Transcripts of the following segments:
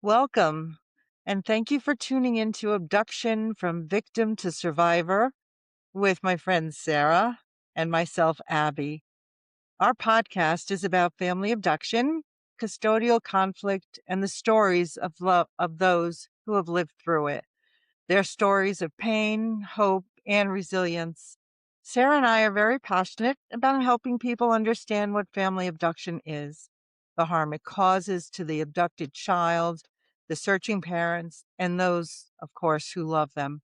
Welcome, and thank you for tuning into Abduction from Victim to Survivor with my friend Sarah and myself, Abby. Our podcast is about family abduction, custodial conflict, and the stories of love of those who have lived through it. Their stories of pain, hope, and resilience. Sarah and I are very passionate about helping people understand what family abduction is, the harm it causes to the abducted child, the searching parents, and those, of course, who love them.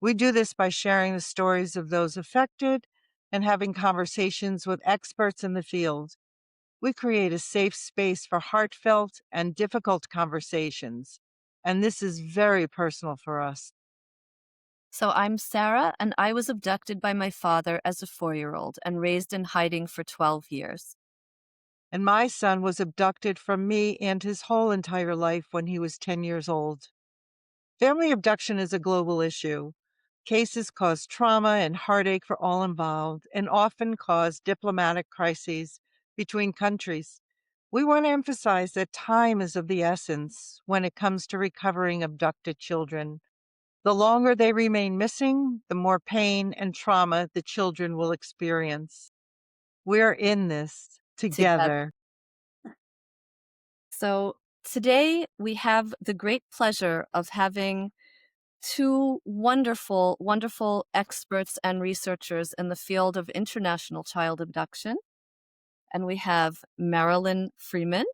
We do this by sharing the stories of those affected and having conversations with experts in the field. We create a safe space for heartfelt and difficult conversations, and this is very personal for us. So I'm Sarah, and I was abducted by my father as a 4-year-old and raised in hiding for 12 years. And my son was abducted from me and his whole entire life when he was 10 years old. Family abduction is a global issue. Cases cause trauma and heartache for all involved and often cause diplomatic crises between countries. We want to emphasize that time is of the essence when it comes to recovering abducted children. The longer they remain missing, the more pain and trauma the children will experience. We're in this Together. together. So today we have the great pleasure of having two wonderful, wonderful experts and researchers in the field of international child abduction. And we have Marilyn Freeman,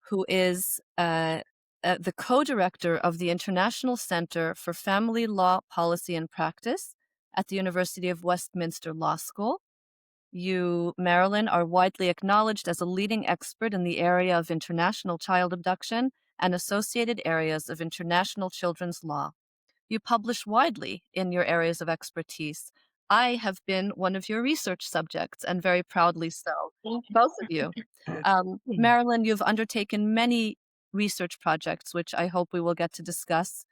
who is the co-director of the International Center for Family Law Policy and Practice at the University of Westminster Law School. You, Marilyn, are widely acknowledged as a leading expert in the area of international child abduction and associated areas of international children's law. You publish widely in your areas of expertise. I have been one of your research subjects, and very proudly so, both of you. Marilyn, you've undertaken many research projects, which I hope we will get to discuss,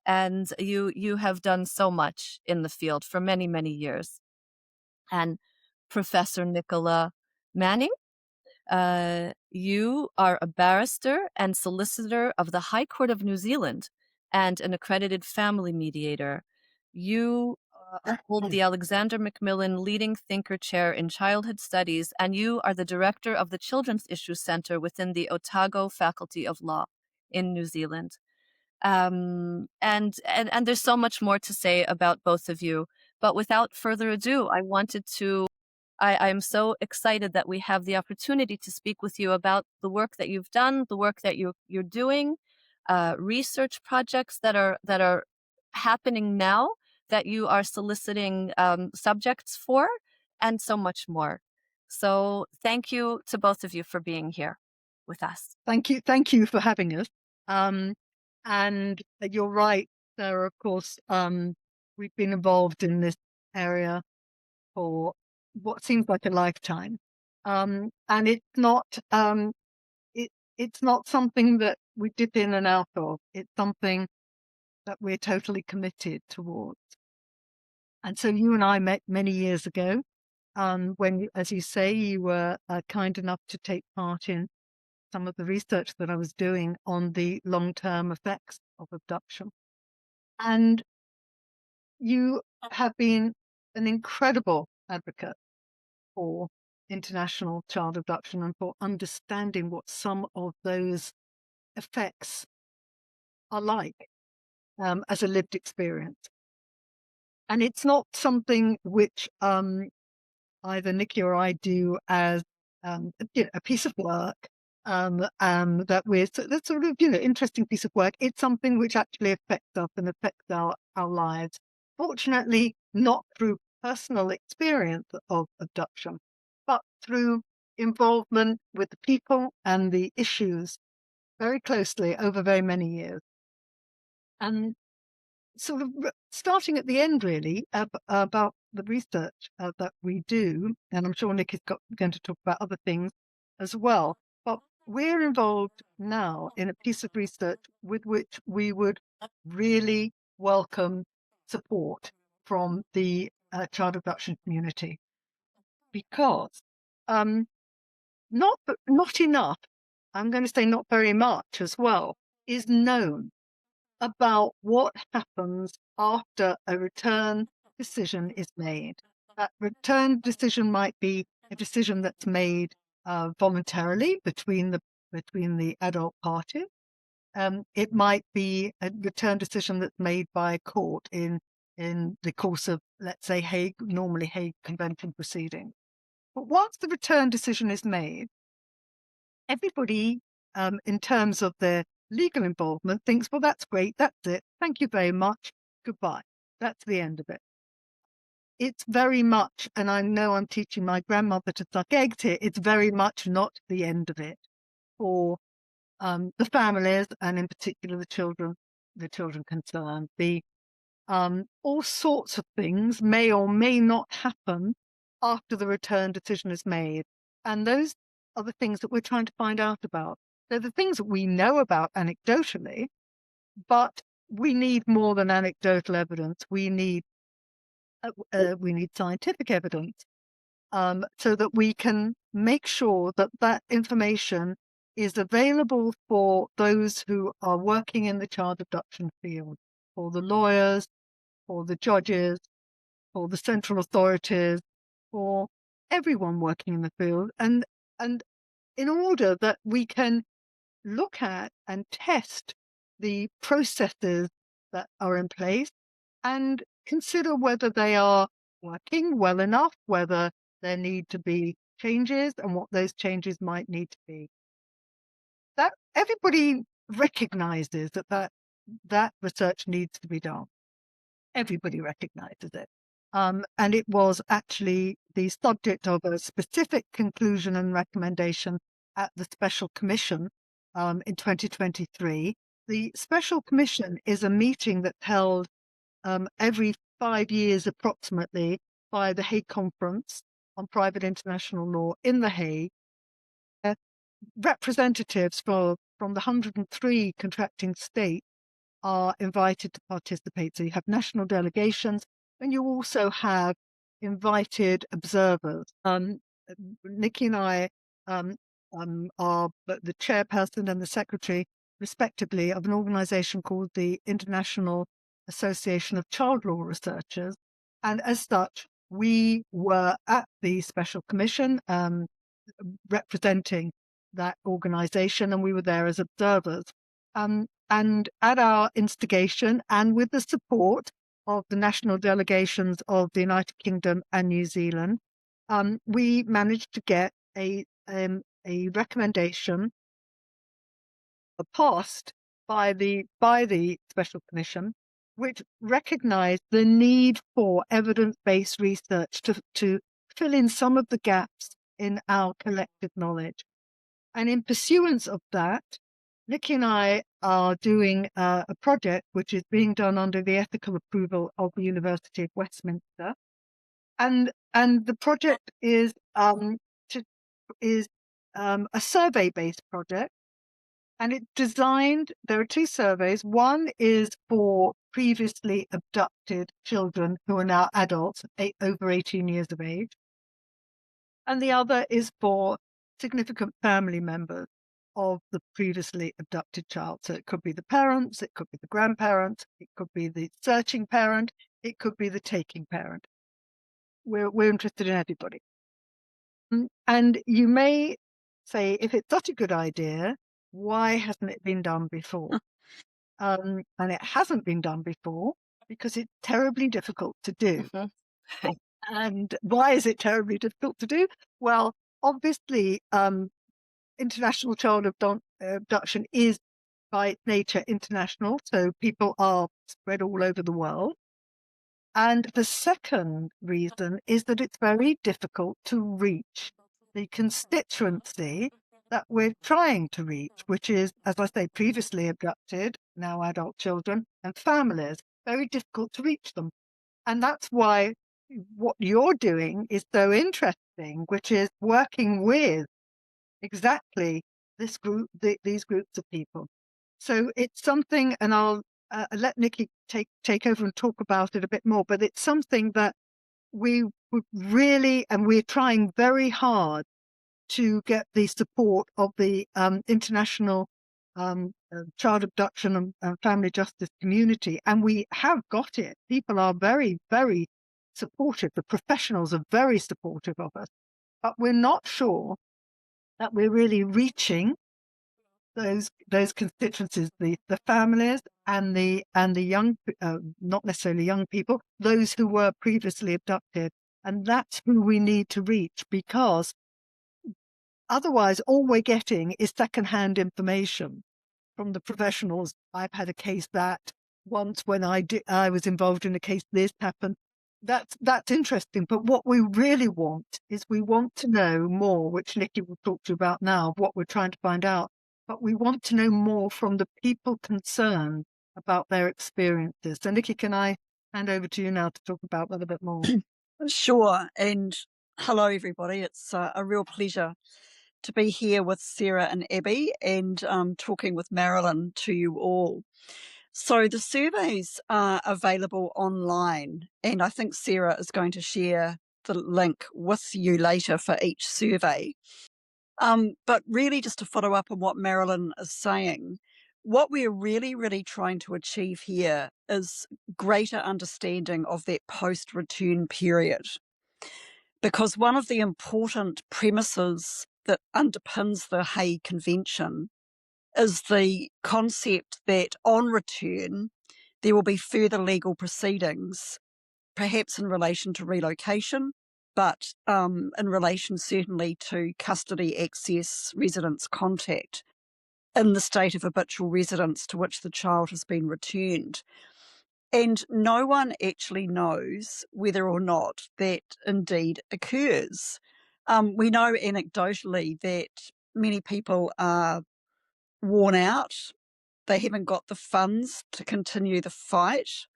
and you have done so much in the field for many, many years. And Professor Nicola Manning, you are a barrister and solicitor of the High Court of New Zealand and an accredited family mediator. You hold the Alexander Macmillan Leading Thinker Chair in Childhood Studies, and you are the director of the Children's Issues Center within the Otago Faculty of Law in New Zealand. And there's so much more to say about both of you. But without further ado, I'm so excited that we have the opportunity to speak with you about the work that you've done, the work that you're doing, research projects that are happening now that you are soliciting subjects for, and so much more. So thank you to both of you for being here with us. Thank you for having us. And you're right, Sarah. Of course, we've been involved in this area for what seems like a lifetime, and it's not something that we dip in and out of. It's something that we're totally committed towards. And so you and I met many years ago, when, as you say, you were kind enough to take part in some of the research that I was doing on the long-term effects of abduction. And you have been an incredible advocate for international child abduction and for understanding what some of those effects are like, as a lived experience. And it's not something which either Nikki or I do as a piece of work, that that's sort of interesting piece of work. It's something which actually affects us and affects our lives. Fortunately, not through personal experience of abduction, but through involvement with the people and the issues very closely over very many years. And sort of starting at the end, really, about the research that we do, and I'm sure Nick is going to talk about other things as well. But we're involved now in a piece of research with which we would really welcome support from the child abduction community, because not enough. I'm going to say not very much as well, is known about what happens after a return decision is made. That return decision might be a decision that's made voluntarily between the adult parties. It might be a return decision that's made by a court in the course of, let's say, normally Hague Convention proceedings. But once the return decision is made, everybody, in terms of their legal involvement, thinks, well, that's great, that's it, thank you very much, goodbye. That's the end of it. It's very much, and I know I'm teaching my grandmother to suck eggs here, it's very much not the end of it for the families, and in particular the children concerned. All sorts of things may or may not happen after the return decision is made. And those are the things that we're trying to find out about. They're the things that we know about anecdotally, but we need more than anecdotal evidence. We need scientific evidence, so that we can make sure that that information is available for those who are working in the child abduction field, for the lawyers, for the judges, for the central authorities, for everyone working in the field, and in order that we can look at and test the processes that are in place and consider whether they are working well enough, whether there need to be changes, and what those changes might need to be. That everybody recognizes that research needs to be done. Everybody recognizes it. And it was actually the subject of a specific conclusion and recommendation at the Special Commission in 2023. The Special Commission is a meeting that's held every 5 years approximately by the Hague Conference on Private International Law in The Hague. Representatives from the 103 contracting states are invited to participate. So you have national delegations, and you also have invited observers. Nikki and I are the chairperson and the secretary, respectively, of an organization called the International Association of Child Law Researchers. And as such, we were at the Special Commission representing that organization, and we were there as observers. And at our instigation, and with the support of the national delegations of the United Kingdom and New Zealand, we managed to get a recommendation passed by the Special Commission, which recognised the need for evidence-based research to fill in some of the gaps in our collective knowledge. And in pursuance of that, Nikki and I are doing a project which is being done under the ethical approval of the University of Westminster, and the project is a survey-based project, and it's designed. There are 2 surveys. One is for previously abducted children who are now adults, over 18 years of age, and the other is for significant family members of the previously abducted child. So it could be the parents, it could be the grandparents, it could be the searching parent, it could be the taking parent. We're interested in everybody. And you may say, if it's such a good idea, why hasn't it been done before? And it hasn't been done before because it's terribly difficult to do. And why is it terribly difficult to do? Well, obviously, international child abduction is by its nature international, so people are spread all over the world. And the second reason is that it's very difficult to reach the constituency that we're trying to reach, which is, as I say, previously abducted, now adult children, and families. Very difficult to reach them. And that's why what you're doing is so interesting, which is working with exactly this group, these groups of people. So it's something, and I'll let Nikki take over and talk about it a bit more, but it's something that we would really, and we're trying very hard to get the support of the international child abduction and family justice community, and we have got it. People are very, very supportive. The professionals are very supportive of us, but we're not sure that we're really reaching those constituencies, the families and the young, not necessarily young people, those who were previously abducted, and that's who we need to reach, because otherwise all we're getting is secondhand information from the professionals. I've had a case that once when I was involved in a case, this happened. That's interesting, but what we really want is we want to know more, which Nikki will talk to you about now, what we're trying to find out. But we want to know more from the people concerned about their experiences. So Nikki, can I hand over to you now to talk about that a bit more? Sure. And hello, everybody. It's a real pleasure to be here with Sarah and Abby and talking with Marilyn to you all. So the surveys are available online, and I think Sarah is going to share the link with you later for each survey. But really, just to follow up on what Marilyn is saying, what we're really, really trying to achieve here is greater understanding of that post-return period. Because one of the important premises that underpins the Hague Convention is the concept that on return, there will be further legal proceedings, perhaps in relation to relocation, but in relation certainly to custody, access, residence contact in the state of habitual residence to which the child has been returned. And no one actually knows whether or not that indeed occurs. We know anecdotally that many people are worn out. They haven't got the funds to continue the fight.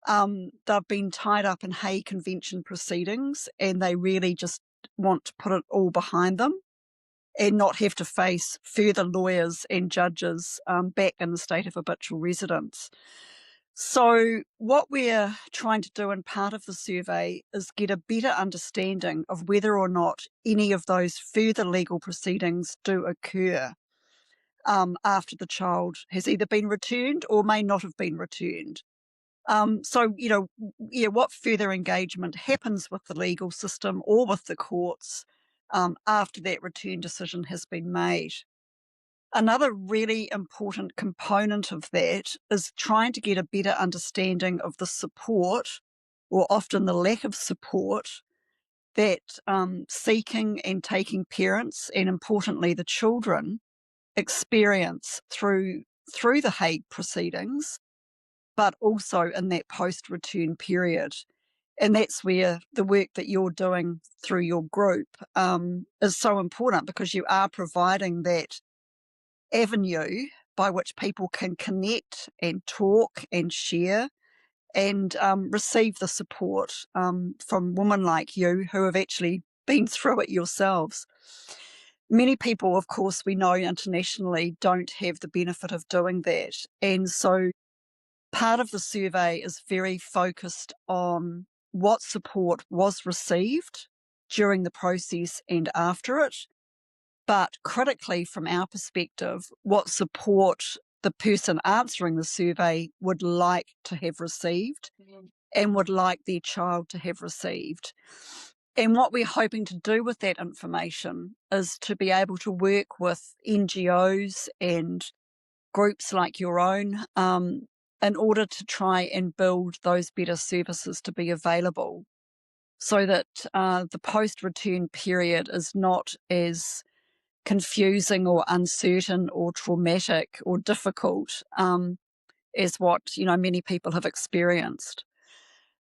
They've been tied up in Hague Convention proceedings, and they really just want to put it all behind them and not have to face further lawyers and judges back in the state of habitual residence. So what we're trying to do in part of the survey is get a better understanding of whether or not any of those further legal proceedings do occur after the child has either been returned or may not have been returned. So, what further engagement happens with the legal system or with the courts after that return decision has been made. Another really important component of that is trying to get a better understanding of the support, or often the lack of support, that seeking and taking parents, and importantly the children, experience through the Hague proceedings, but also in that post-return period. And that's where the work that you're doing through your group is so important, because you are providing that avenue by which people can connect and talk and share and receive the support from women like you who have actually been through it yourselves. Many people, of course, we know internationally don't have the benefit of doing that. And so part of the survey is very focused on what support was received during the process and after it, but critically, from our perspective, what support the person answering the survey would like to have received and would like their child to have received. And what we're hoping to do with that information is to be able to work with NGOs and groups like your own in order to try and build those better services to be available, so that the post-return period is not as confusing or uncertain or traumatic or difficult as what many people have experienced.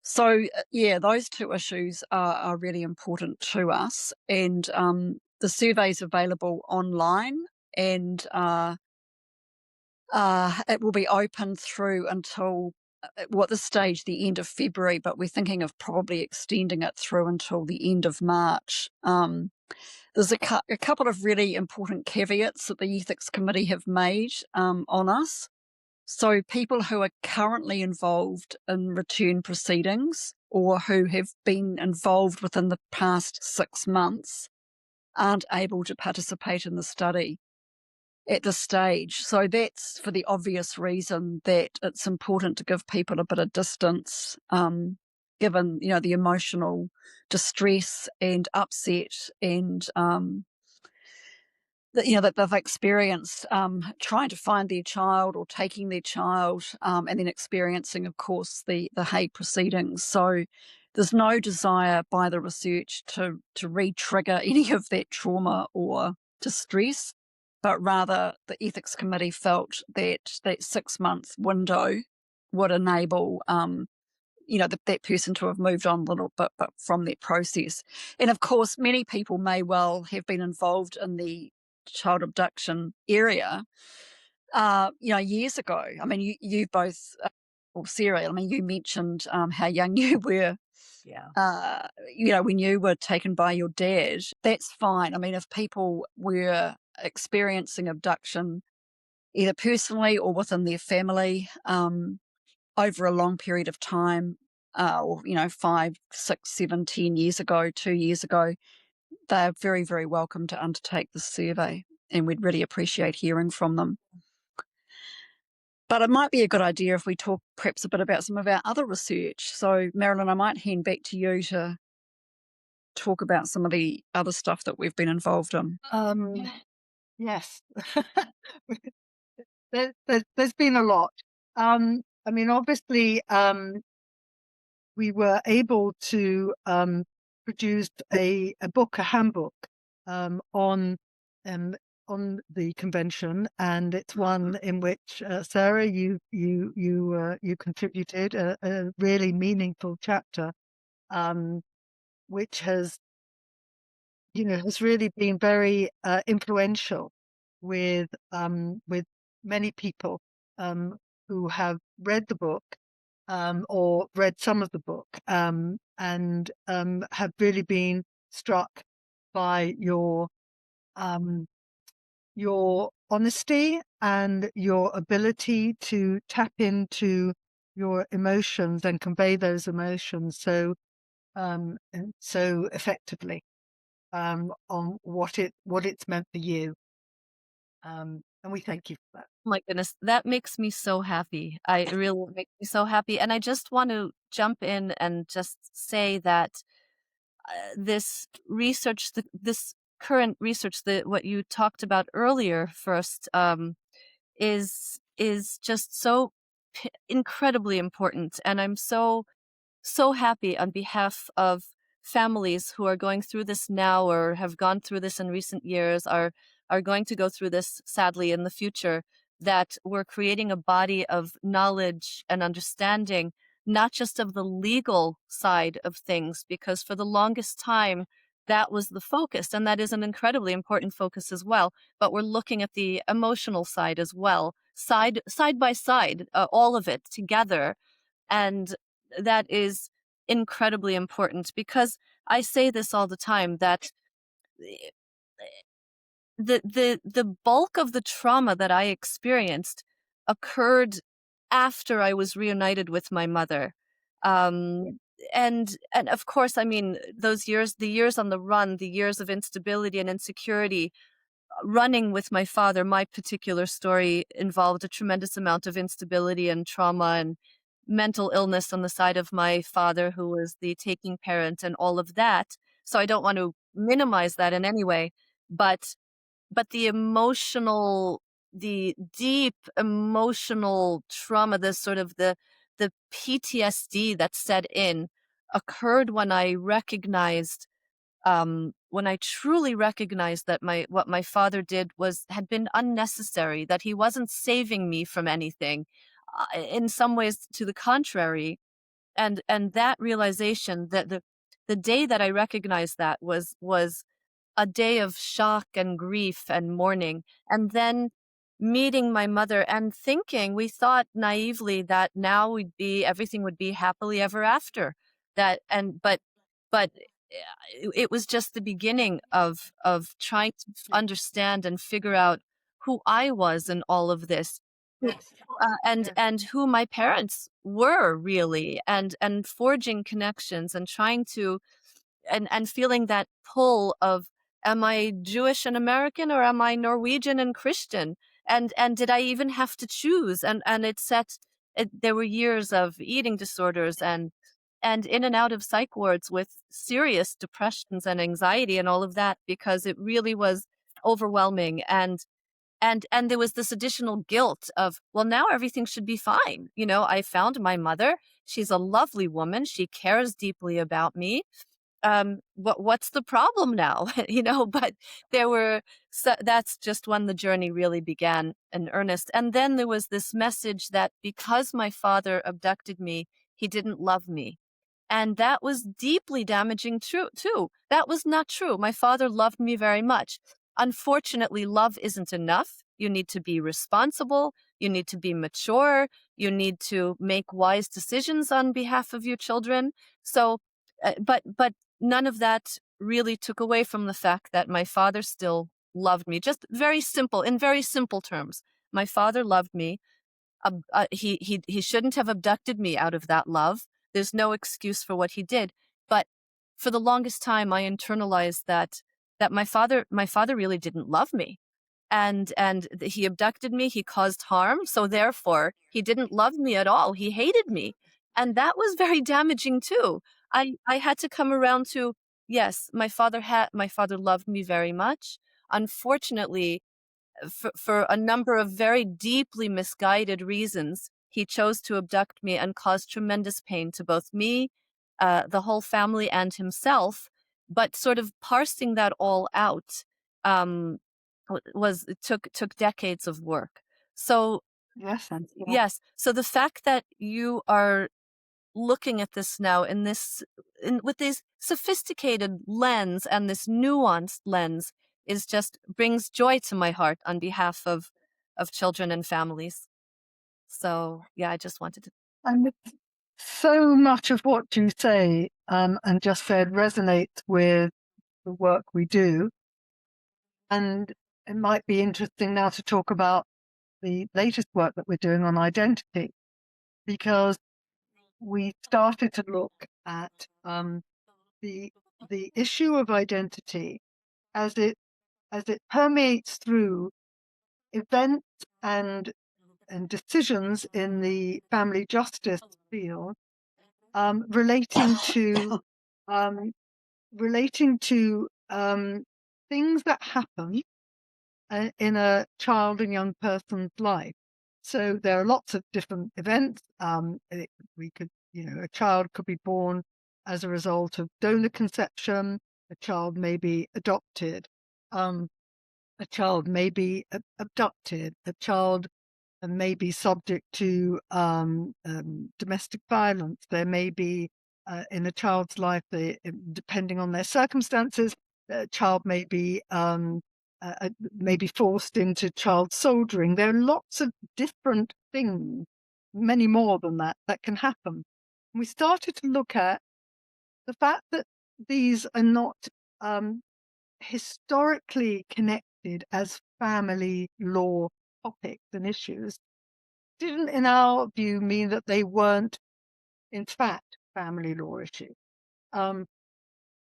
So those two issues are really important to us, and the survey is available online, and it will be open through until at this stage the end of February, but we're thinking of probably extending it through until the end of March. There's a couple of really important caveats that the Ethics Committee have made on us. So people who are currently involved in return proceedings or who have been involved within the past 6 months aren't able to participate in the study. at this stage. So that's for the obvious reason that it's important to give people a bit of distance, given, the emotional distress and upset and, that they've experienced trying to find their child or taking their child, and then experiencing, of course, the Hague proceedings. So there's no desire by the research to re-trigger any of that trauma or distress, but rather the ethics committee felt that 6-month window would enable that person to have moved on a little bit but from that process. And of course, many people may well have been involved in the child abduction area, years ago. I mean, you both, well, Sarah, I mean, you mentioned how young you were. Yeah. When you were taken by your dad. That's fine. I mean, if people were experiencing abduction, either personally or within their family, over a long period of time, or 5, 6, 7, 10 years ago, 2 years ago, they're very, very welcome to undertake the survey, and we'd really appreciate hearing from them. But it might be a good idea if we talk perhaps a bit about some of our other research. So, Marilyn, I might hand back to you to talk about some of the other stuff that we've been involved in. Yes. There's been a lot. I mean, obviously, we were able to produce a book, a handbook, on the convention, and it's one in which Sarah, you contributed a really meaningful chapter, which has really been very influential with many people who have read the book, or read some of the book, and have really been struck by your honesty and your ability to tap into your emotions and convey those emotions so effectively, on what it's meant for you. And we thank you for that. Oh my goodness, that makes me so happy. I really makes me so happy. And I just want to jump in and just say that this research, this current research, that what you talked about earlier first, is just so incredibly important. And I'm so happy on behalf of families who are going through this now or have gone through this in recent years, are going to go through this sadly in the future, that we're creating a body of knowledge and understanding, not just of the legal side of things, because for the longest time that was the focus, and that is an incredibly important focus as well, but we're looking at the emotional side as well, side by side, all of it together. And that is incredibly important, because I say this all the time, that the bulk of the trauma that I experienced occurred after I was reunited with my mother. And of course, I mean, those years, the years on the run, the years of instability and insecurity, running with my father, my particular story involved a tremendous amount of instability and trauma and mental illness on the side of my father, who was the taking parent, and all of that. So I don't want to minimize that in any way, but the emotional, the deep emotional trauma, the sort of the PTSD that set in, occurred when I recognized, when I truly recognized that what my father did had been unnecessary, that he wasn't saving me from anything, in some ways to the contrary. And that realization, that the day that I recognized that, was a day of shock and grief and mourning. And then meeting my mother and thinking, we thought naively that now everything would be happily ever after. But it was just the beginning of trying to understand and figure out who I was in all of this, and who my parents were really, and forging connections and trying to, and feeling that pull of Am I Jewish and American, or am I Norwegian and Christian? And did I even have to choose? And there were years of eating disorders and in and out of psych wards with serious depressions and anxiety and all of that, because it really was overwhelming. And there was this additional guilt of, well, now everything should be fine. I found my mother. She's a lovely woman. She cares deeply about me. What's the problem now? But that's just when the journey really began in earnest. And then there was this message that because my father abducted me, he didn't love me. And that was deeply damaging too. That was not true. My father loved me very much. Unfortunately, love isn't enough. You need to be responsible. You need to be mature. You need to make wise decisions on behalf of your children. So, but none of that really took away from the fact that my father still loved me. Just in very simple terms. My father loved me. He shouldn't have abducted me out of that love. There's no excuse for what he did. But for the longest time, I internalized that my father really didn't love me, and he abducted me. He caused harm, so therefore he didn't love me at all. He hated me, and that was very damaging too. I had to come around to, yes, my father loved me very much. Unfortunately, for a number of very deeply misguided reasons, he chose to abduct me and cause tremendous pain to both me, the whole family, and himself. But sort of parsing that all out um, it took decades of work. So Yes, and yes, so the fact that you are looking at this now with this sophisticated lens and this nuanced lens brings joy to my heart on behalf of children and families. So yeah, I just wanted to. And so much of what you say and just said resonates with the work we do. And it might be interesting now to talk about the latest work that we're doing on identity, because we started to look at the issue of identity as it permeates through events and decisions in the family justice field, relating to things that happen in a child and young person's life. So there are lots of different events. A child could be born as a result of donor conception. A child may be adopted. A child may be abducted. A child may be subject to domestic violence. There may be, in a child's life, depending on their circumstances, a child may be forced into child soldiering. There are lots of different things, many more than that can happen. We started to look at the fact that these are not historically connected as family law topics and issues. Didn't, in our view, mean that they weren't, in fact, family law issues.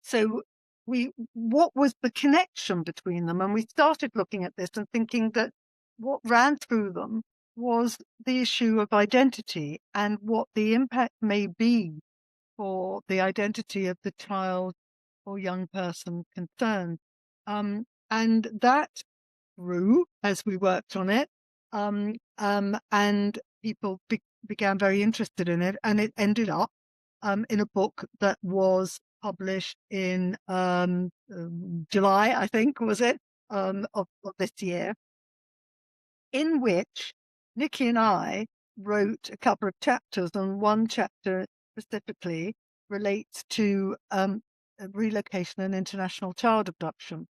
So what was the connection between them? And we started looking at this and thinking that what ran through them was the issue of identity and what the impact may be for the identity of the child or young person concerned. And that grew as we worked on it. And people began very interested in it, and it ended up in a book that was published in July, I think, was it, of this year, in which Nikki and I wrote a couple of chapters, and one chapter specifically relates to relocation and international child abduction.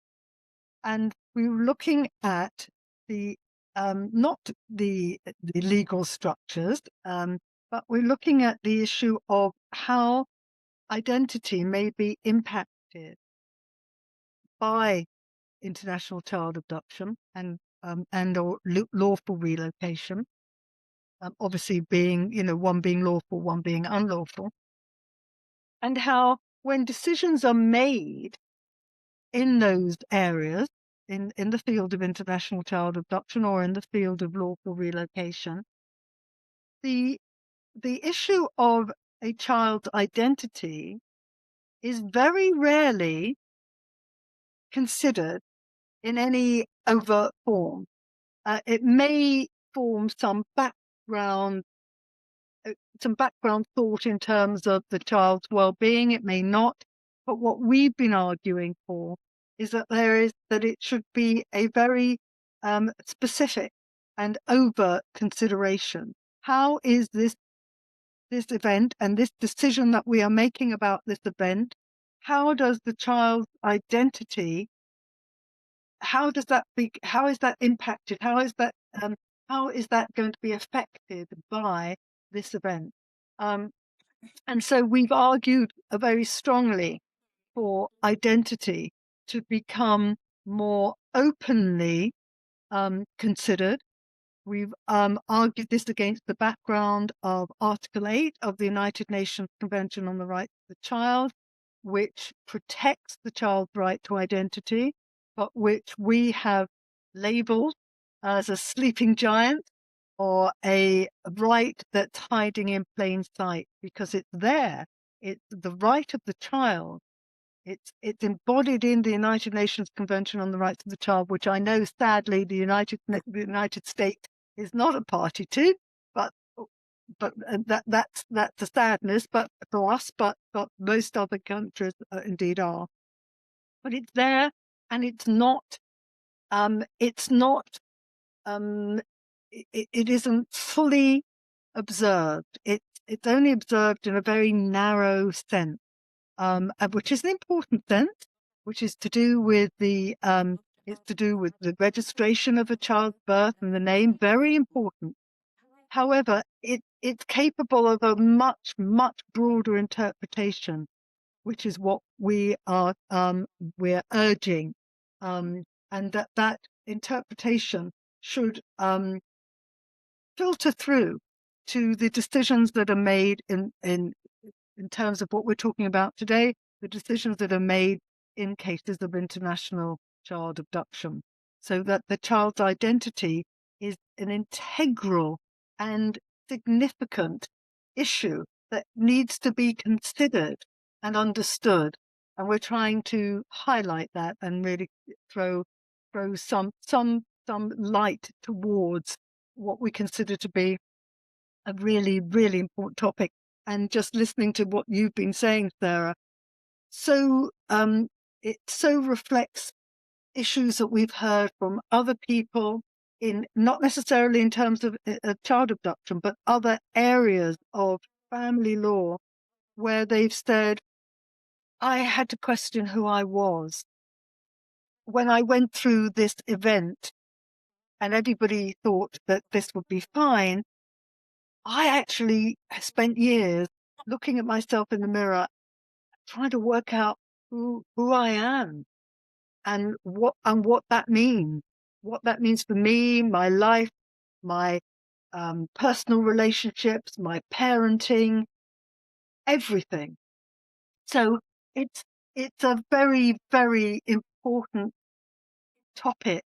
And we were looking at the not the legal structures, but we're looking at the issue of how identity may be impacted by international child abduction and or lawful relocation. Obviously, being one being lawful, one being unlawful, and how when decisions are made in those areas, in the field of international child abduction or in the field of lawful relocation, the issue of a child's identity is very rarely considered in any overt form. It may form some background thought in terms of the child's well-being. It may not, but what we've been arguing for is that it should be a very specific and overt consideration. How is this event and this decision that we are making about this event, how does the child's identity, how is that impacted? How is that going to be affected by this event? And so we've argued very strongly for identity to become more openly considered. We've argued this against the background of Article 8 of the United Nations Convention on the Rights of the Child, which protects the child's right to identity, but which we have labeled as a sleeping giant or a right that's hiding in plain sight, because it's there. It's the right of the child. It's embodied in the United Nations Convention on the Rights of the Child, which I know, sadly, the United States is not a party to, but that's a sadness. But for us, but most other countries indeed are. But it's there, and it isn't fully observed. It's only observed in a very narrow sense. Which is an important sense, which is to do with the registration of a child's birth and the name, very important. However, it's capable of a much, much broader interpretation, which is what we're urging, and that interpretation should filter through to the decisions that are made in terms of what we're talking about today, the decisions that are made in cases of international child abduction, so that the child's identity is an integral and significant issue that needs to be considered and understood. And we're trying to highlight that and really throw some light towards what we consider to be a really, really important topic. And just listening to what you've been saying, Sarah, it so reflects issues that we've heard from other people, in not necessarily in terms of child abduction, but other areas of family law, where they've said, I had to question who I was when I went through this event, and everybody thought that this would be fine. I actually spent years looking at myself in the mirror, trying to work out who I am and what that means, for me, my life, my personal relationships, my parenting, everything. So it's a very, very important topic,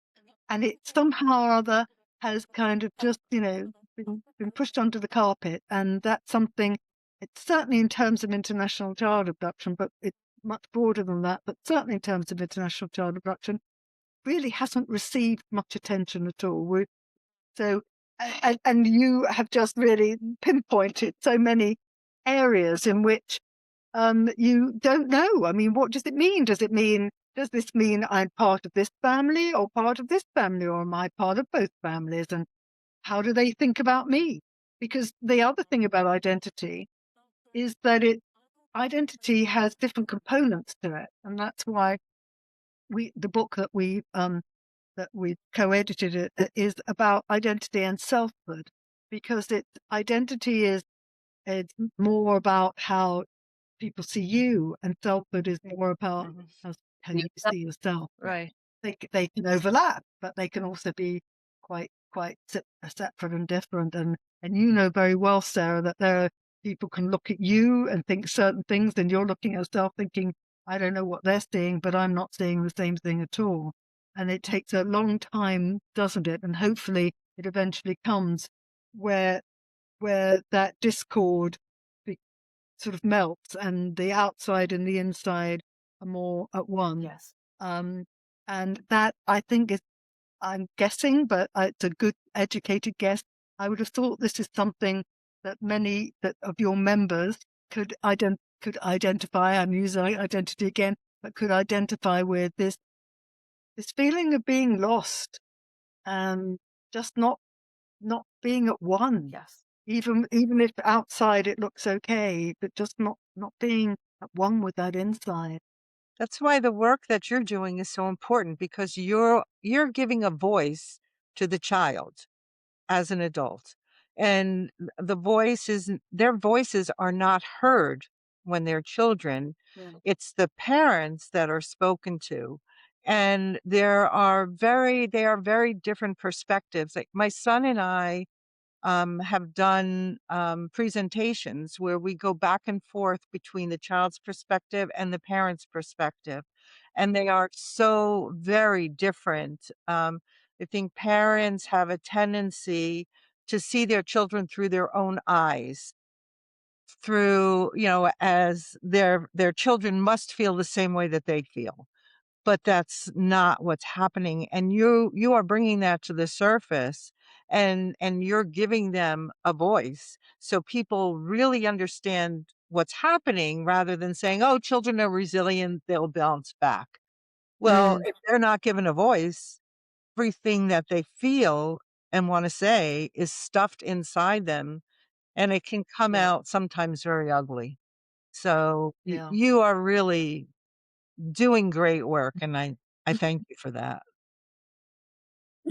and it somehow or other has kind of just, been pushed onto the carpet. And that's something, it's certainly in terms of international child abduction, but it's much broader than that, but certainly in terms of international child abduction, really hasn't received much attention at all. And you have just really pinpointed so many areas in which you don't know. I mean, what does it mean? Does this mean I'm part of this family or part of this family, or am I part of both families? And how do they think about me? Because the other thing about identity is that identity has different components to it, and that's why the book that we co-edited is about identity and selfhood, because identity is more about how people see you, and selfhood is more about how you see yourself. Right. They can overlap, but they can also be quite separate and different. And you know very well, Sarah, that there are people can look at you and think certain things, and you're looking at yourself thinking I don't know what they're seeing, but I'm not seeing the same thing at all. And it takes a long time, doesn't it? And hopefully it eventually comes where that discord sort of melts and the outside and the inside are more at one. Yes. And that, I think, is, I'm guessing, but it's a good educated guess. I would have thought this is something that many of your members could identify. I'm using identity again, but could identify with this feeling of being lost and just not being at one. Yes. Even if outside it looks okay, but just not being at one with that inside. That's why the work that you're doing is so important, because you're giving a voice to the child as an adult. And their voices are not heard when they're children. Yeah. It's the parents that are spoken to. And they are very different perspectives. Like my son and I have done presentations where we go back and forth between the child's perspective and the parent's perspective. And they are so very different. I think parents have a tendency to see their children through their own eyes, through, as their children must feel the same way that they feel. But that's not what's happening. And you are bringing that to the surface, and you're giving them a voice so people really understand what's happening, rather than saying, oh, children are resilient, they'll bounce back. Well, if they're not given a voice, everything that they feel and want to say is stuffed inside them, and it can come Yeah. out sometimes very ugly. So Yeah. you are really doing great work, and I thank you for that.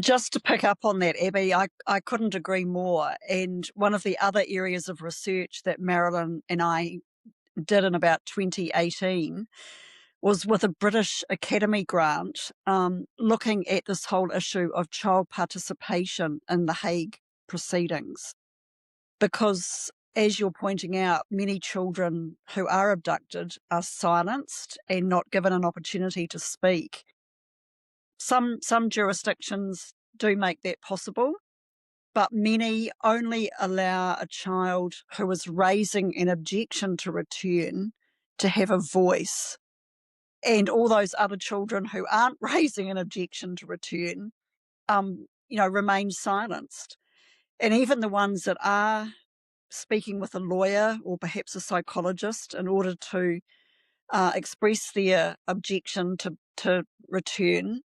Just to pick up on that, Abby, I couldn't agree more. And one of the other areas of research that Marilyn and I did in about 2018 was with a British Academy grant, looking at this whole issue of child participation in the Hague proceedings. Because, as you're pointing out, many children who are abducted are silenced and not given an opportunity to speak. Some jurisdictions do make that possible, but many only allow a child who is raising an objection to return to have a voice. And all those other children who aren't raising an objection to return, remain silenced. And even the ones that are speaking with a lawyer or perhaps a psychologist in order to express their objection to return,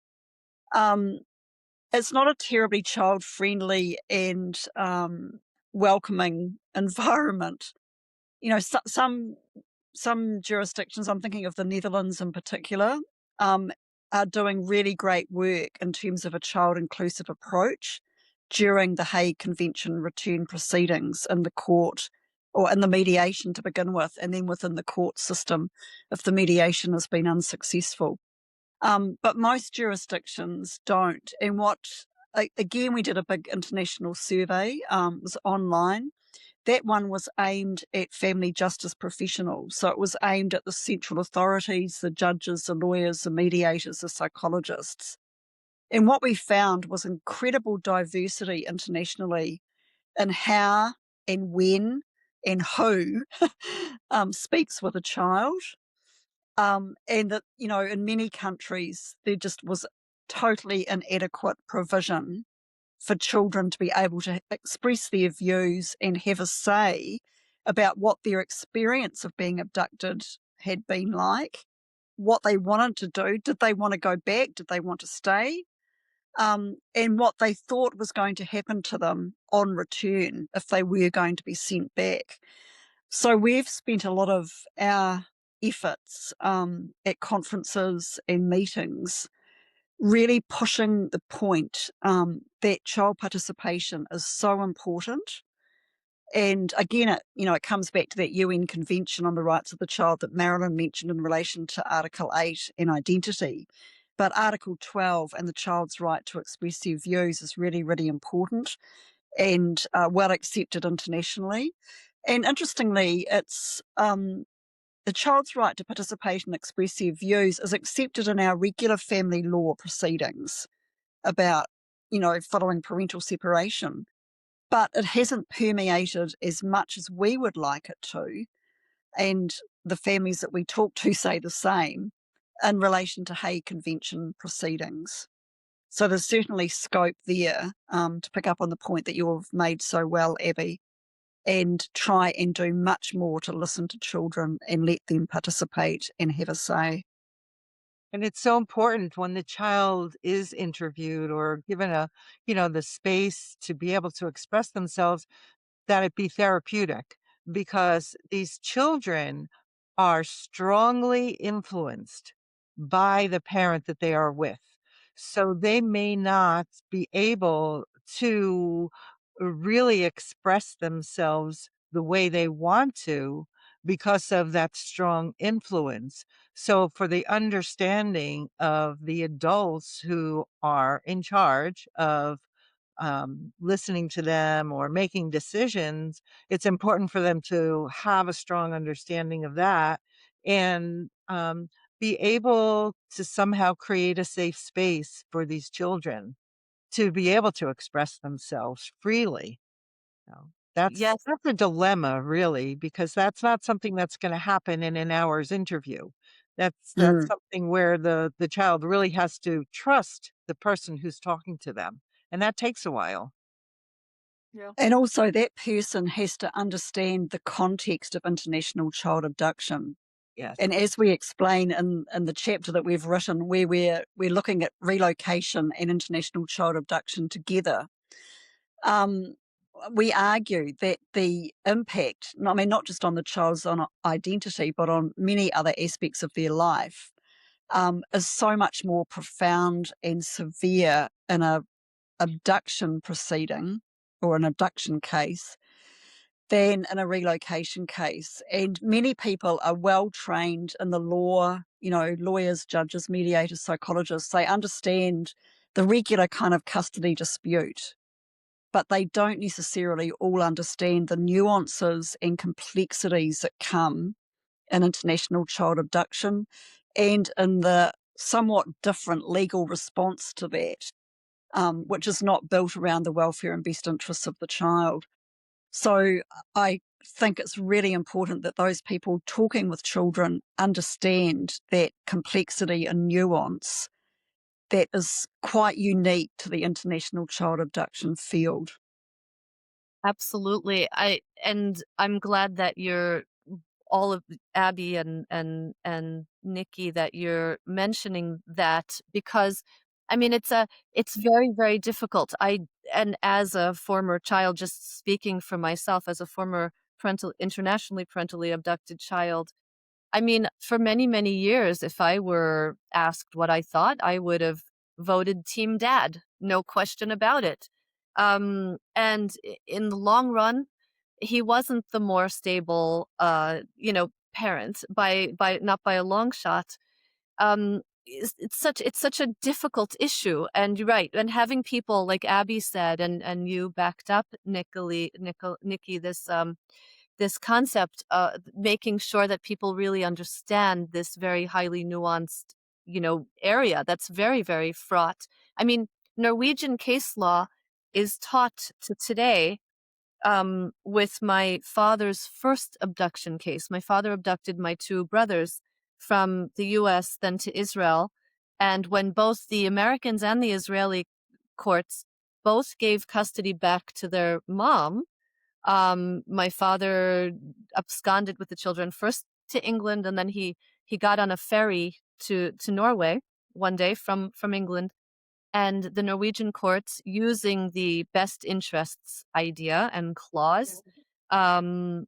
it's not a terribly child-friendly and welcoming environment. Some jurisdictions, I'm thinking of the Netherlands in particular, are doing really great work in terms of a child-inclusive approach during the Hague Convention return proceedings in the court, or in the mediation to begin with, and then within the court system if the mediation has been unsuccessful. But most jurisdictions don't. And again, we did a big international survey, it was online. That one was aimed at family justice professionals. So it was aimed at the central authorities, the judges, the lawyers, the mediators, the psychologists. And what we found was incredible diversity internationally in how and when and who speaks with a child. And that, in many countries, there just was totally inadequate provision for children to be able to express their views and have a say about what their experience of being abducted had been like, what they wanted to do. Did they want to go back? Did they want to stay? And what they thought was going to happen to them on return if they were going to be sent back. So we've spent a lot of our efforts at conferences and meetings really pushing the point that child participation is so important. And again, it comes back to that UN Convention on the Rights of the Child that Marilyn mentioned in relation to Article 8 and identity. But Article 12 and the child's right to express their views is really, really important and well accepted internationally. And interestingly, it's the child's right to participate and express their views is accepted in our regular family law proceedings about, following parental separation, but it hasn't permeated as much as we would like it to. And the families that we talk to say the same in relation to Hague Convention proceedings. So there's certainly scope there to pick up on the point that you've made so well, Abby, and try and do much more to listen to children and let them participate and have a say. And it's so important when the child is interviewed or given the space to be able to express themselves, that it be therapeutic, because these children are strongly influenced by the parent that they are with. So they may not be able to really express themselves the way they want to because of that strong influence. So, for the understanding of the adults who are in charge of listening to them or making decisions, it's important for them to have a strong understanding of that and be able to somehow create a safe space for these children to be able to express themselves freely. So that's Yes, that's a dilemma, really, because that's not something that's going to happen in an hour's interview. That's Mm. something where the child really has to trust the person who's talking to them, and that takes a while. Yeah. And also, that person has to understand the context of international child abduction. Yes. And as we explain in the chapter that we've written, where we're looking at relocation and international child abduction together, um, we argue that the impact, I mean, not just on the child's own identity, but on many other aspects of their life, is so much more profound and severe in a abduction proceeding or an abduction case than in a relocation case. And many people are well trained in the law, lawyers, judges, mediators, psychologists. They understand the regular kind of custody dispute, but they don't necessarily all understand the nuances and complexities that come in international child abduction and in the somewhat different legal response to that, which is not built around the welfare and best interests of the child. So I think it's really important that those people talking with children understand that complexity and nuance that is quite unique to the international child abduction field. absolutely. I'm glad that you're all of Abby and Nikki, that you're mentioning that, because I mean it's very, very difficult. And as a former child, just speaking for myself, as a former internationally parentally abducted child, I mean, for many, many years, if I were asked what I thought, I would have voted Team Dad, no question about it. And in the long run, he wasn't the more stable, parent, by not by a long shot. It's such a difficult issue, and you're right. And having people like Abby said, and you backed up, Nikki, this concept, making sure that people really understand this very highly nuanced, area that's very, very fraught. I mean, Norwegian case law is taught to today, with my father's first abduction case. My father abducted my two brothers from the US, then to Israel. And when both the Americans and the Israeli courts both gave custody back to their mom, my father absconded with the children first to England, and then he got on a ferry to Norway one day from England. And the Norwegian courts, using the best interests idea and clause, um,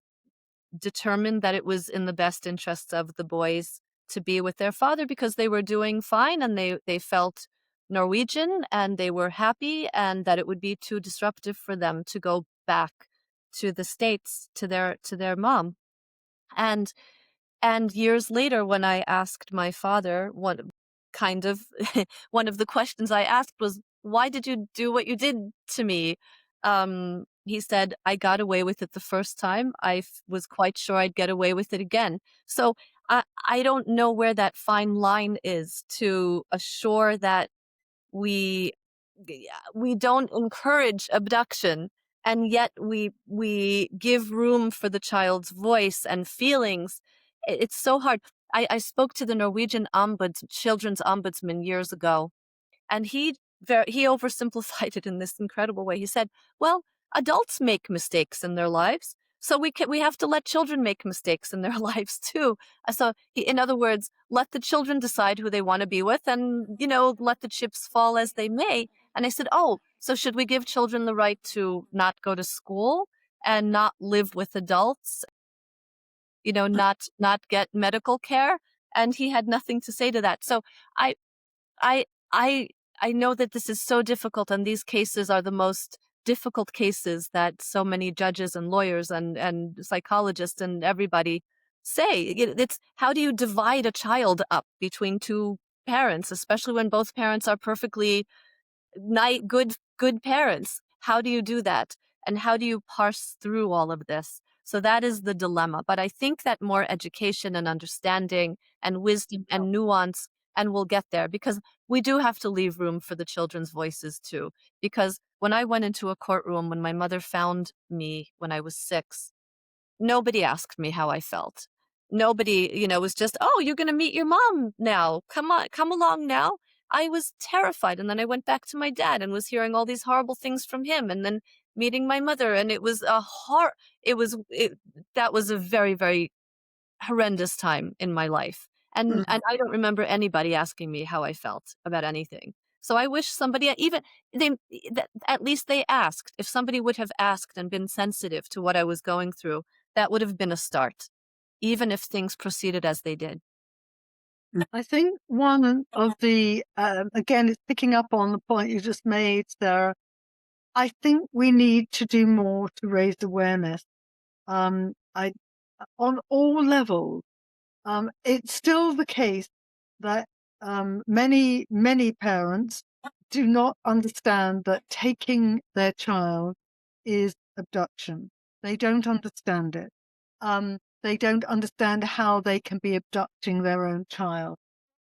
determined that it was in the best interests of the boys to be with their father, because they were doing fine and they felt Norwegian and they were happy, and that it would be too disruptive for them to go back to the States to their mom. And years later, when I asked my father, what kind of one of the questions I asked was, "Why did you do what you did to me?" He said, I got away with it the first time. I was quite sure I'd get away with it again. So I don't know where that fine line is to assure that we we don't encourage abduction, and yet we give room for the child's voice and feelings. It's so hard. I spoke to the Norwegian children's ombudsman years ago, and he oversimplified it in this incredible way. He said, "Well, adults make mistakes in their lives, so we have to let children make mistakes in their lives too." So, in other words, let the children decide who they want to be with, and let the chips fall as they may. And I said, "Oh, so should we give children the right to not go to school and not live with adults? Not get medical care?" And he had nothing to say to that. So I I I I know that this is so difficult, and these cases are the most difficult cases that so many judges and lawyers and psychologists and everybody say. It's how do you divide a child up between two parents, especially when both parents are perfectly good parents? How do you do that? And how do you parse through all of this? So that is the dilemma. But I think that more education and understanding and wisdom and nuance, and we'll get there, because we do have to leave room for the children's voices too. Because when I went into a courtroom when my mother found me when I was 6, nobody asked me how I felt. Nobody, was just, "Oh, you're going to meet your mom now. Come on, come along now." I was terrified. And then I went back to my dad and was hearing all these horrible things from him, and then meeting my mother. And it was that was a very, very horrendous time in my life. And I don't remember anybody asking me how I felt about anything. So I wish somebody, even they at least they asked. If somebody would have asked and been sensitive to what I was going through, that would have been a start, even if things proceeded as they did. I think one of the, again, it's picking up on the point you just made, Sarah. I think we need to do more to raise awareness. On all levels. It's still the case that many, many parents do not understand that taking their child is abduction. They don't understand it. They don't understand how they can be abducting their own child.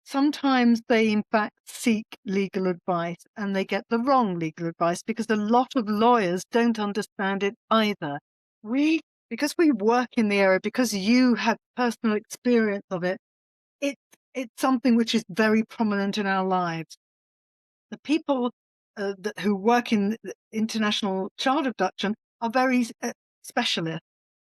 Sometimes they, in fact, seek legal advice and they get the wrong legal advice because a lot of lawyers don't understand it either. Because we work in the area, because you have personal experience of it, it's something which is very prominent in our lives. The people who work in international child abduction are very specialist,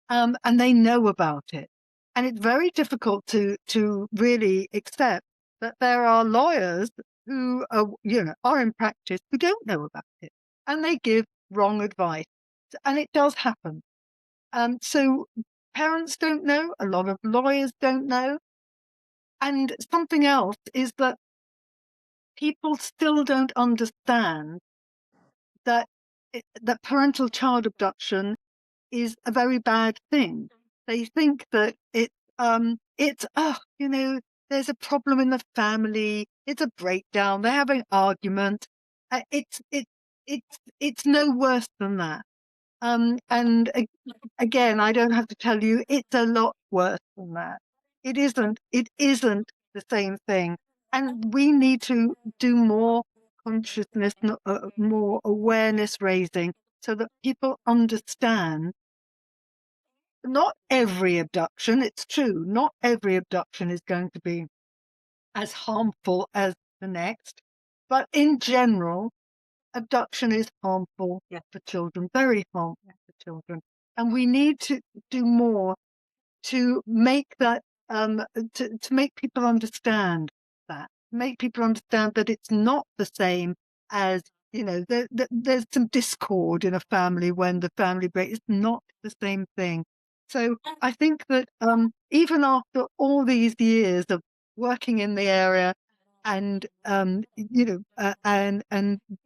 and they know about it. And it's very difficult to really accept that there are lawyers who are in practice who don't know about it, and they give wrong advice, and it does happen. So parents don't know, a lot of lawyers don't know. And something else is that people still don't understand that that parental child abduction is a very bad thing. They think that there's a problem in the family, it's a breakdown, they're having argument. It's no worse than that. And again, I don't have to tell you, it's a lot worse than that. It isn't the same thing. And we need to do more consciousness, more awareness raising, so that people understand not every abduction, it's true, not every abduction is going to be as harmful as the next, but in general, abduction is harmful for children, very harmful for children. And we need to do more to make that, to make people understand that, it's not the same as, there's some discord in a family when the family breaks. It's not the same thing. So I think that even after all these years of working in the area and and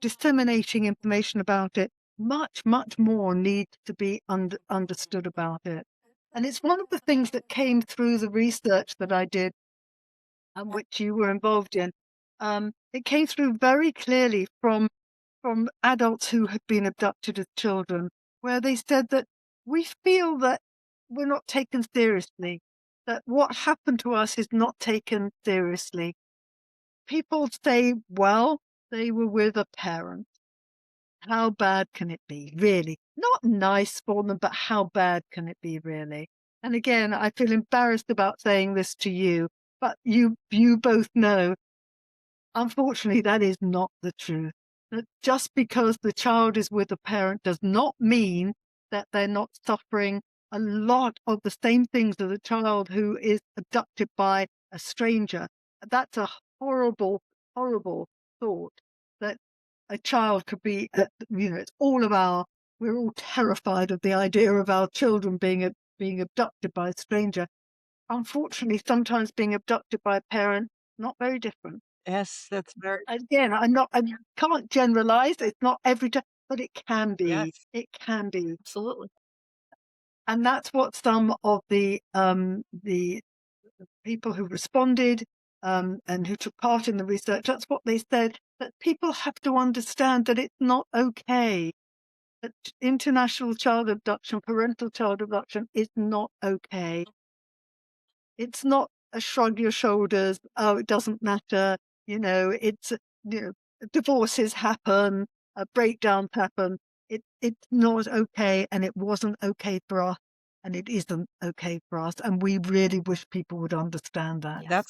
disseminating information about it, much more needs to be understood about it. And it's one of the things that came through the research that I did, and which you were involved in. It came through very clearly from adults who had been abducted as children, where they said that we feel that we're not taken seriously, that what happened to us is not taken seriously. People say, well, they were with a parent. How bad can it be, really? Not nice for them, but how bad can it be, really? And again, I feel embarrassed about saying this to you, but you both know, unfortunately, that is not the truth. That just because the child is with a parent does not mean that they're not suffering a lot of the same things as a child who is abducted by a stranger. That's a horrible, horrible thought, that a child could be, it's we're all terrified of the idea of our children being abducted by a stranger. Unfortunately, sometimes being abducted by a parent, not very different. Yes, that's very, Again, I can't generalize. It's not every time, but it can be. yes. It can be. Absolutely. And that's what some of the people who responded and who took part in the research, that's what they said, that people have to understand that it's not okay. That international child abduction, parental child abduction is not okay. It's not a shrug your shoulders, oh, it doesn't matter, it's, divorces happen, breakdowns happen. It's not okay, and it wasn't okay for us, and it isn't okay for us, and we really wish people would understand that. Yes.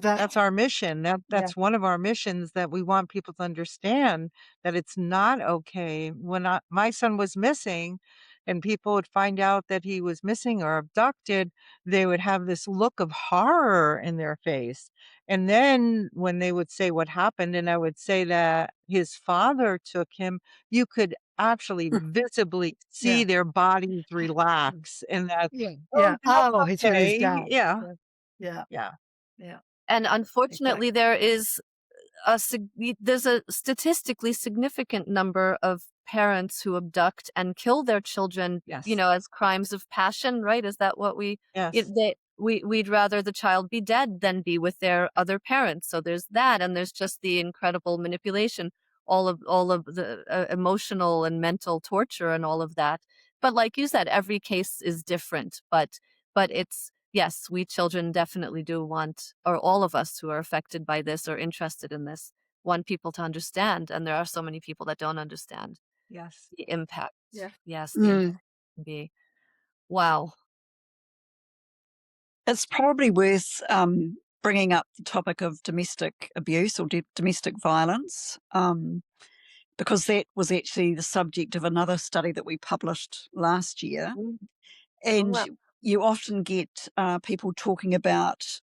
That's our mission. Yeah. That's one of our missions, that we want people to understand that it's not okay. When my son was missing and people would find out that he was missing or abducted, they would have this look of horror in their face. And then when they would say what happened, and I would say that his father took him, you could actually visibly see Yeah. their bodies relax, and that, Yeah. oh, that's Oh, he's with his okay. dad. Yeah. Yeah. Yeah. Yeah. And unfortunately, Exactly. there's a statistically significant number of parents who abduct and kill their children, Yes. as crimes of passion, right? Is that what Yes. we'd rather the child be dead than be with their other parents. So there's that, and there's just the incredible manipulation, all of the emotional and mental torture and all of that. But like you said, every case is different, but it's, yes, we children definitely do want, or all of us who are affected by this or interested in this, want people to understand. And there are so many people that don't understand Yes. the impact. Yeah. Yes, the impact can be. Wow. It's probably worth bringing up the topic of domestic abuse or domestic violence, because that was actually the subject of another study that we published last year. Mm. And Wow. you often get people talking about,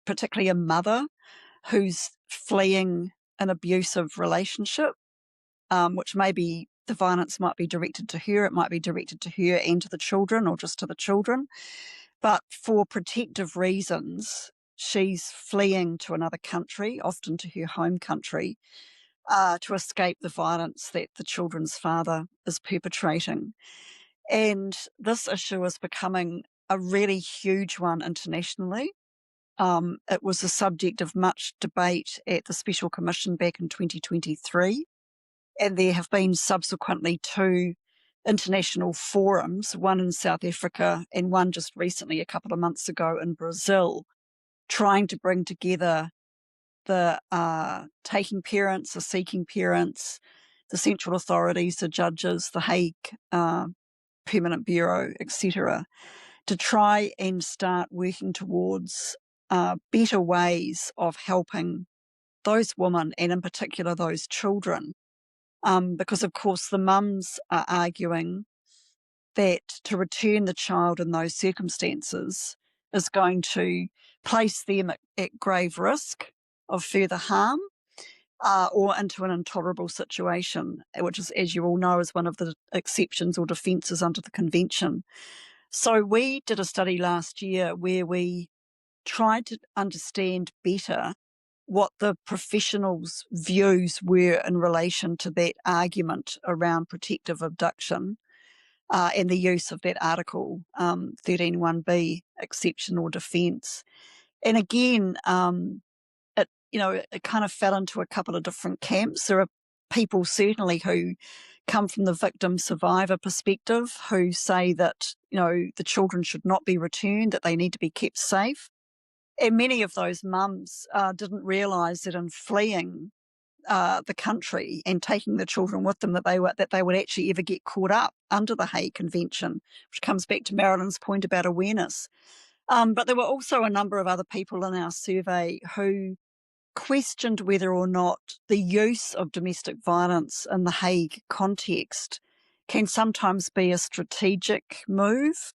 particularly a mother who's fleeing an abusive relationship, which maybe the violence might be directed to her, it might be directed to her and to the children, or just to the children. But for protective reasons, she's fleeing to another country, often to her home country, to escape the violence that the children's father is perpetrating. And this issue is becoming a really huge one internationally. It was the subject of much debate at the Special Commission back in 2023, and there have been subsequently two international forums, one in South Africa and one just recently a couple of months ago in Brazil, trying to bring together the taking parents, the seeking parents, the central authorities, the judges, the Hague Permanent Bureau, etc., to try and start working towards better ways of helping those women, and in particular those children. Because, of course, the mums are arguing that to return the child in those circumstances is going to place them at grave risk of further harm, or into an intolerable situation, which is, as you all know, is one of the exceptions or defences under the convention. So we did a study last year where we tried to understand better what the professionals' views were in relation to that argument around protective abduction, and the use of that article 13(1)(b) exception or defence. And again, it kind of fell into a couple of different camps. There are people certainly who come from the victim survivor perspective, who say that, the children should not be returned, that they need to be kept safe. And many of those mums didn't realise that in fleeing the country and taking the children with them, that they would actually ever get caught up under the Hague Convention, which comes back to Marilyn's point about awareness. But there were also a number of other people in our survey who questioned whether or not the use of domestic violence in the Hague context can sometimes be a strategic move,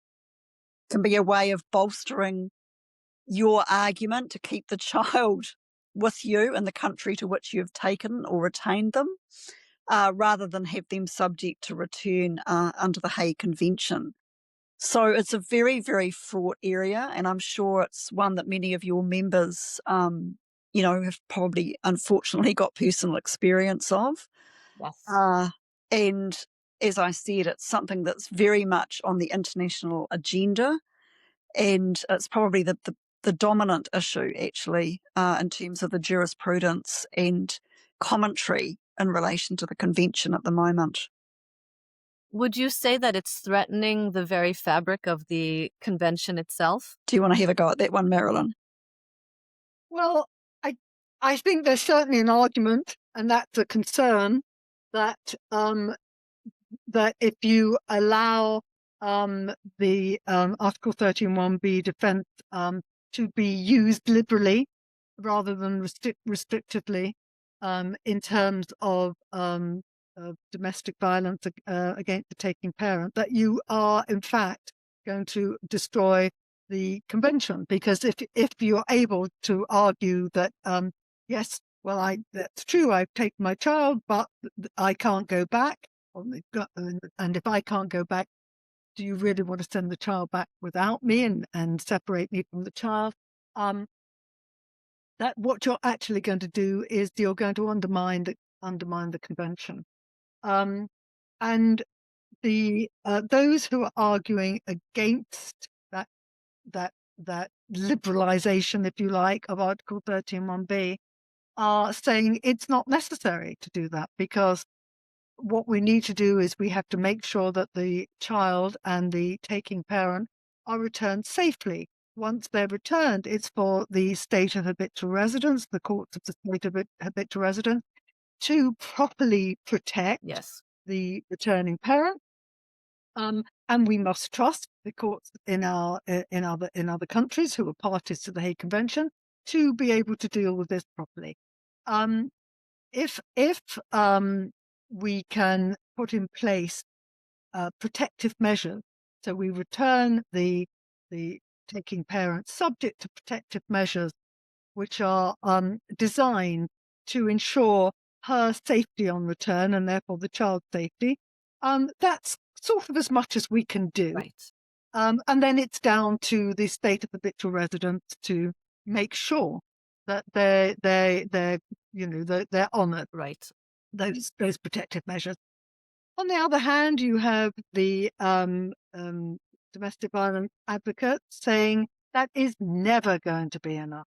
can be a way of bolstering your argument to keep the child with you in the country to which you have taken or retained them, rather than have them subject to return under the Hague Convention. So it's a very, very fraught area, and I'm sure it's one that many of your members, have probably unfortunately got personal experience of. Yes. And as I said, it's something that's very much on the international agenda, and it's probably the dominant issue, actually, in terms of the jurisprudence and commentary in relation to the convention at the moment. Would you say that it's threatening the very fabric of the convention itself? Do you want to have a go at that one, Marilyn? Well, I think there's certainly an argument, and that's a concern, that that if you allow the Article 13(1)(b) defence to be used liberally rather than restrictively in terms of domestic violence against the taking parent, that you are in fact going to destroy the convention. Because if you're able to argue that yes, well, that's true, I've taken my child, but I can't go back, and if I can't go back, do you really want to send the child back without me and separate me from the child? That what you're actually going to do is you're going to undermine the convention. And the those who are arguing against that liberalisation, if you like, of Article 13(1)(b) are saying it's not necessary to do that, because what we need to do is we have to make sure that the child and the taking parent are returned safely. Once they're returned, it's for the state of habitual residence, the courts of the state of habitual residence, to properly protect the returning parent. And we must trust the courts in other countries who are parties to the Hague Convention to be able to deal with this properly. If we can put in place protective measures, so we return the taking parent subject to protective measures which are designed to ensure her safety on return and therefore the child's safety, that's sort of as much as we can do. Right. And then it's down to the state of habitual residence to make sure that they're honoured. Right. Those protective measures. On the other hand, you have the domestic violence advocates saying that is never going to be enough.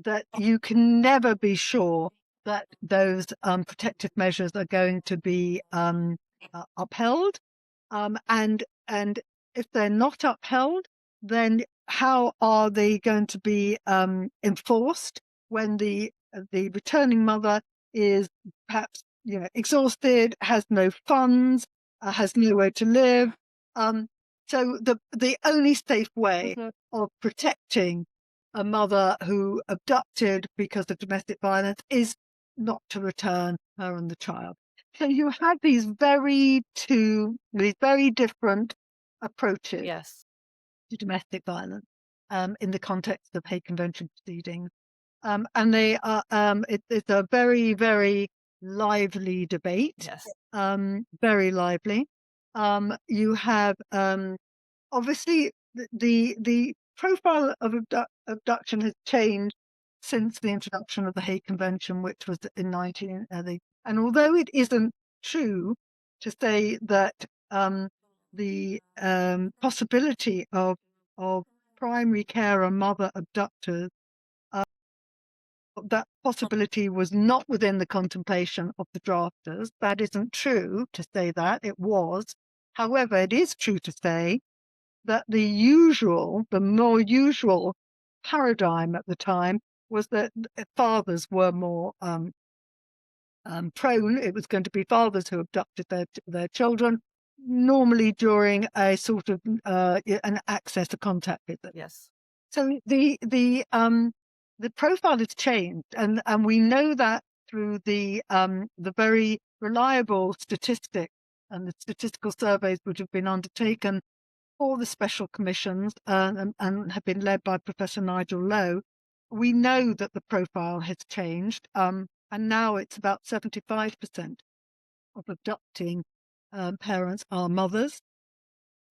That you can never be sure that those protective measures are going to be upheld, and if they're not upheld, then how are they going to be enforced when the returning mother is perhaps exhausted, has no funds, has nowhere to live? So the only safe way of protecting a mother who abducted because of domestic violence is not to return her and the child. So you have these very different approaches to domestic violence in the context of Hague Convention proceedings. And they are it's a very, very lively debate. Very lively. You have obviously the profile of abduction has changed since the introduction of the Hague Convention, which was in 1980. And although it isn't true to say that the possibility of primary carer mother abductors that possibility was not within the contemplation of the drafters. That isn't true to say that. It was. However, it is true to say that the more usual paradigm at the time was that fathers were more prone. It was going to be fathers who abducted their children, normally during a sort of an access to contact visit. Yes. So the profile has changed, and we know that through the very reliable statistics and the statistical surveys which have been undertaken for the special commissions and have been led by Professor Nigel Lowe. We know that the profile has changed, and now it's about 75% of abducting parents are mothers,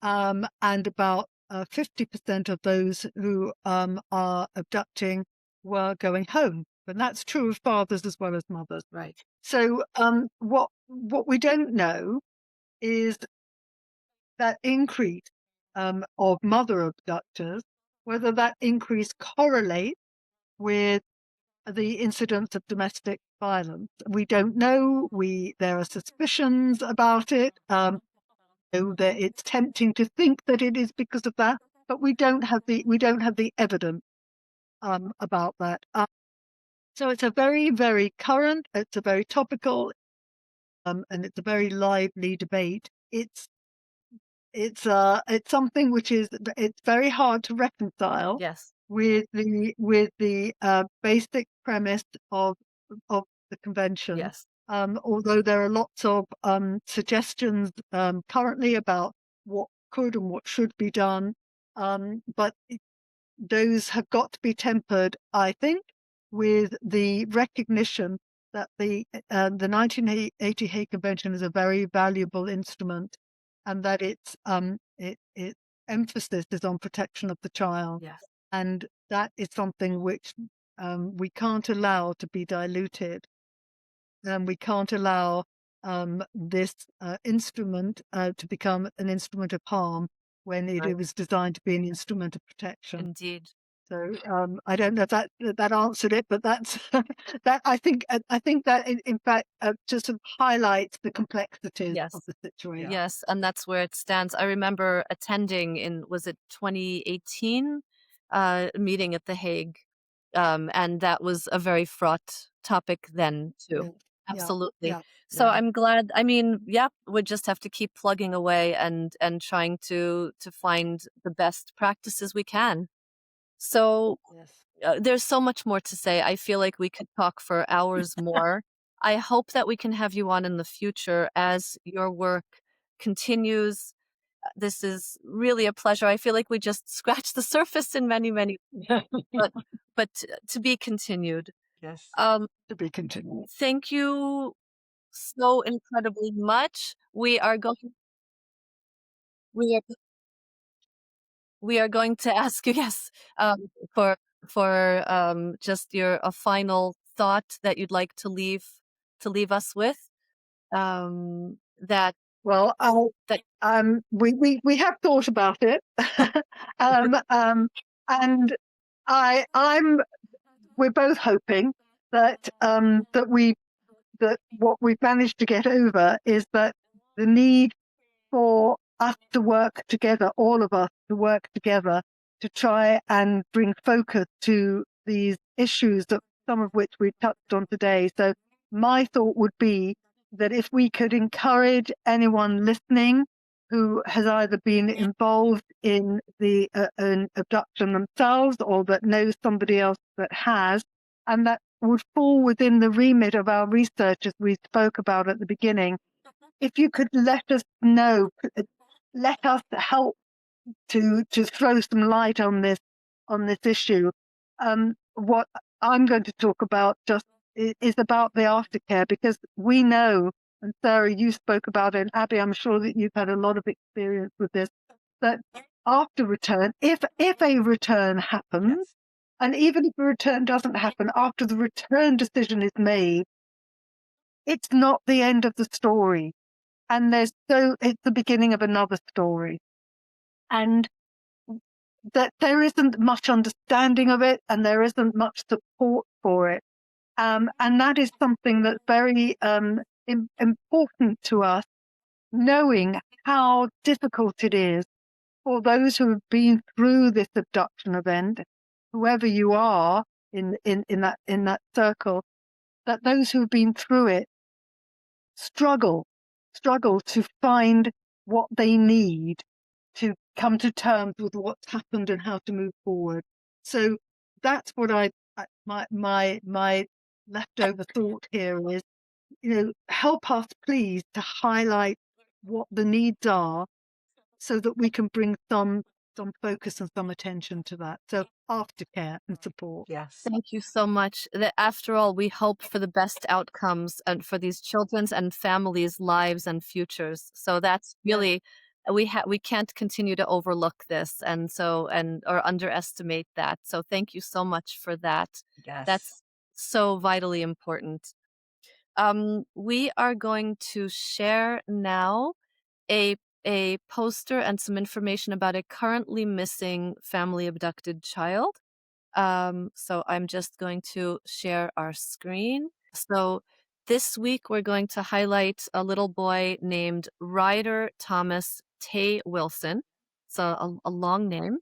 and about 50% of those who are abducting were going home. And that's true of fathers as well as mothers. Right. So what we don't know is that increase of mother abductors, whether that increase correlates with the incidence of domestic violence. We don't know. There are suspicions about it. That it's tempting to think that it is because of that, but we don't have the evidence about that. So it's a very, very current, it's a very topical, and it's a very lively debate. It's something which it's very hard to reconcile Yes. with the basic premise of the convention. Yes. Although there are lots of suggestions currently about what could and what should be done, but those have got to be tempered, I think, with the recognition that the 1980 Hague Convention is a very valuable instrument, and that its emphasis is on protection of the child. Yes. And that is something which we can't allow to be diluted. And we can't allow this instrument to become an instrument of harm when it was designed to be an instrument of protection. Indeed. So I don't know if that answered it, but that's that I think that in fact just sort of highlights the complexities Yes. of the situation. Yes, and that's where it stands. I remember attending was it 2018 meeting at The Hague, and that was a very fraught topic then too. Yeah. Absolutely. Yeah. So Yeah. I'm glad. I mean, yeah, we just have to keep plugging away and trying to find the best practices we can. So Yes. there's so much more to say. I feel like we could talk for hours more. I hope that we can have you on in the future as your work continues. This is really a pleasure. I feel like we just scratched the surface in many, many, but to be continued. Yes. To be continued. Thank you so incredibly much. We are going to ask you, yes, for just a final thought that you'd like to leave us with. That Well, that we have thought about it, and we're both hoping that that what we've managed to get over is that the need for us to work together, all of us to work together, to try and bring focus to these issues, that some of which we've touched on today. So my thought would be that if we could encourage anyone listening who has either been involved in the an abduction themselves or that knows somebody else that has, and that would fall within the remit of our research as we spoke about at the beginning, if you could let us know, let us help to throw some light on this issue. What I'm going to talk about just is about the aftercare, because we know, and Sarah, you spoke about it, and Abby, I'm sure that you've had a lot of experience with this, that after return, if a return happens, Yes. and even if a return doesn't happen, after the return decision is made, it's not the end of the story. And it's the beginning of another story. And that there isn't much understanding of it, and there isn't much support for it. And that is something that's very important to us, knowing how difficult it is for those who have been through this abduction event, whoever you are in that circle, that those who've been through it struggle to find what they need to come to terms with what's happened and how to move forward. So that's what my leftover thought here is, help us please to highlight what the needs are so that we can bring some focus and some attention to that. So aftercare and support. Yes. Thank you so much. That after all, we hope for the best outcomes and for these children's and families' lives and futures. So that's really we can't continue to overlook this or underestimate that. So thank you so much for that. Yes. That's so vitally important. We are going to share now a poster and some information about a currently missing family abducted child. So I'm just going to share our screen. So this week we're going to highlight a little boy named Ryder Thomas Tay Wilson. So a long name.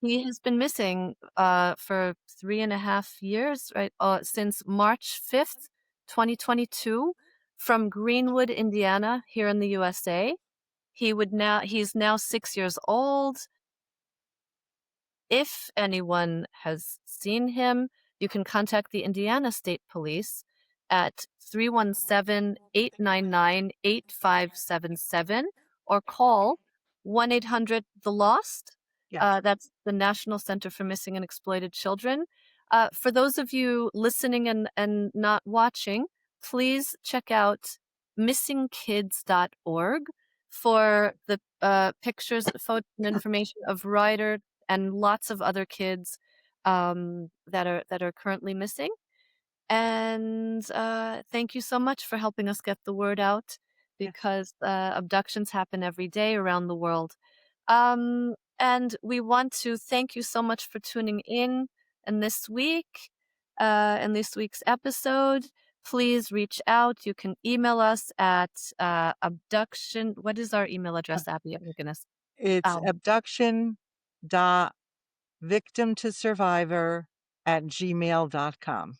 He has been missing for 3.5 years, right? Since March 5th, 2022, from Greenwood, Indiana, here in the USA. He's now 6 years old. If anyone has seen him, you can contact the Indiana State Police at 317-899-8577 or call 1-800-THE-LOST. Yes. That's the National Center for Missing and Exploited Children. For those of you listening and not watching, please check out missingkids.org for the pictures, photos, and information of Ryder and lots of other kids that are currently missing. And thank you so much for helping us get the word out, because abductions happen every day around the world. And we want to thank you so much for tuning in this week's episode. Please reach out. You can email us at abduction. What is our email address, Abby? Oh my goodness. It's abduction.victimtosurvivor@gmail.com.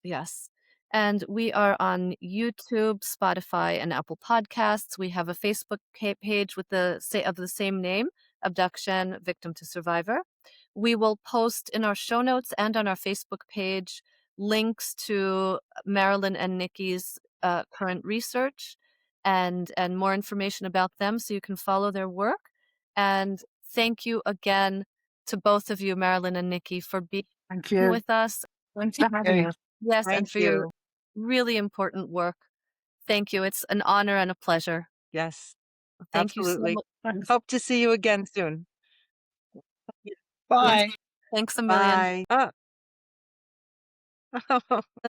Yes. And we are on YouTube, Spotify, and Apple Podcasts. We have a Facebook page with the same name, Abduction, Victim to Survivor. We will post in our show notes and on our Facebook page links to Marilyn and Nikki's current research and more information about them so you can follow their work. And thank you again to both of you, Marilyn and Nikki, for being with us. Thanks for having us. Yes, and Thank for your you. really important work. Thank you. It's an honor and a pleasure. Yes, Thank you so absolutely. much. Thanks. Hope to see you again soon. Bye. Thanks a million. Bye. Oh.